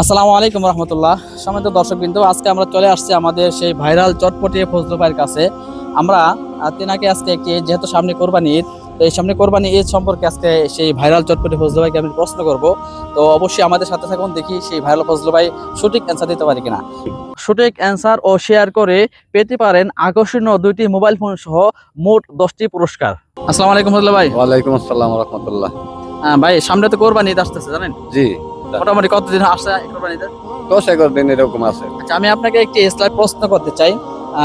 আসসালামু আলাইকুম রহমতুল্লাহ। সম্মানিত দর্শকবৃন্দ, আজকে আমরা চলে আসছি আমাদের সেই ভাইরাল চটপটি ফজলু ভাইয়ের কাছে। আমরা তেনাকে আজকে একটি, যেহেতু সামনে কোরবানি ঈদ, তো এই সামনে কোরবানি ঈদ সম্পর্কে আজকে সেই ভাইরাল চটপটি ফজলু ভাইকে আমি প্রশ্ন করব। তো অবশ্যই আমাদের সাথে থাকুন, দেখি সেই ভাইরাল ফজলু ভাই সঠিক অ্যান্সার দিতে পারি কিনা। সঠিক অ্যান্সার ও শেয়ার করে পেতে পারেন আকর্ষণীয় 2টি মোবাইল ফোন সহ মোট 10টি পুরস্কার। আসসালামু আলাইকুম ফজলু ভাই। ওয়ালাইকুম আসসালাম রহমতুল্লাহ। ভাই, সামনে তো কোরবানি ঈদ আসতেছে, জানেন? জি, মোটামুটি কতদিন আসছে কোরবানিতে? 10-11 দিন এরকম আছে। আচ্ছা, আমি আপনাকে একটি ইসলামিক প্রশ্ন করতে চাই।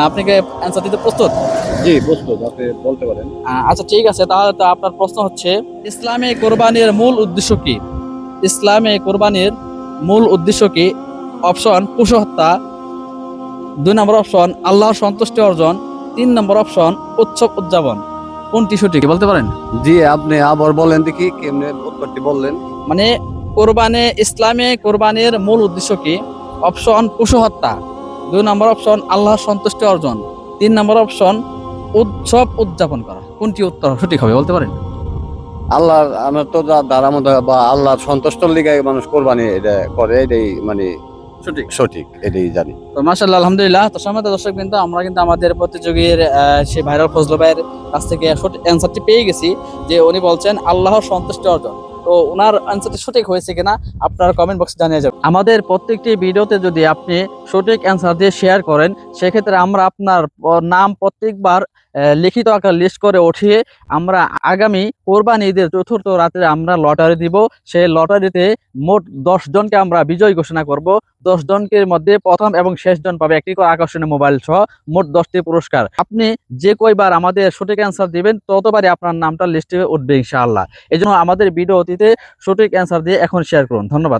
আপনি কি অ্যান্সার দিতে প্রস্তুত? জি, প্রস্তুত, আপনি বলতে পারেন। আচ্ছা, ঠিক আছে, তাহলে তো আপনার প্রশ্ন হচ্ছে, ইসলামে কোরবানির মূল উদ্দেশ্য কি? ইসলামে কোরবানির মূল উদ্দেশ্য কি? অপশন পশু হত্যা, 2 নম্বর অপশন আল্লাহর সন্তুষ্টি অর্জন, 3 নম্বর অপশন উৎসব উদযাপন। কোনটি সঠিক বলতে পারেন? জি, আপনি আবার বলেন দেখি কেমনে উত্তরটি বললেন। মানে ইসলামে কোরবানির মূল উদ্দেশ্য কি? অপশন পশু হত্যা, 2 নম্বর অপশন আল্লাহর সন্তুষ্টি অর্জন, 3 নম্বর অপশন উৎসব উদযাপন করা। কোনটি উত্তর সঠিক হবে বলতে পারেন? আল্লাহর, আমরা তো দ্বারা মধ্যে বা আল্লাহর সন্তুষ্টর লিগে মানুষ কোরবানি এটা করে, এটাই মানে সঠিক। সঠিক, এটাই জানি। তো মাশাআল্লাহ, আলহামদুলিল্লাহ। তো সম্মানিত দর্শক, কিন্তু আমরা কিন্তু আমাদের প্রতিযোগীর সেই ভাইরাল ফজলু ভাইয়ের কাছ থেকে সঠিক অ্যান্সারটি পেয়ে গেছি, যে উনি বলছেন আল্লাহর সন্তুষ্টি অর্জন। তো ওনার অ্যান্সারটি সঠিক হয়েছে কিনা আপনারা কমেন্ট বক্সে জানিয়ে যাবেন। আমাদের প্রত্যেকটি ভিডিওতে যদি আপনি সঠিক অ্যান্সার দিয়ে শেয়ার করেন, সেক্ষেত্রে আমরা আপনার নাম প্রত্যেকবার লিখিত আকার লিস্ট করে উঠিয়ে আমরা আগামী কোরবানি ঈদের চতুর্থ রাতে আমরা লটারি দিব। সেই লটারিতে মোট 10 জনকে আমরা বিজয়ী ঘোষণা করব। 10 জনকের মধ্যে প্রথম এবং শেষ জন পাবে একটি করে আকর্ষণীয় মোবাইল সহ মোট 10টি পুরস্কার। আপনি যে কয়বার আমাদের সঠিক অ্যান্সার দিবেন, ততবারই আপনার নামটা লিস্টে উঠবে ইনশাআল্লাহ। এই জন্য আমাদের ভিডিওটিতে সঠিক অ্যান্সার দিয়ে এখন শেয়ার করুন। ধন্যবাদ।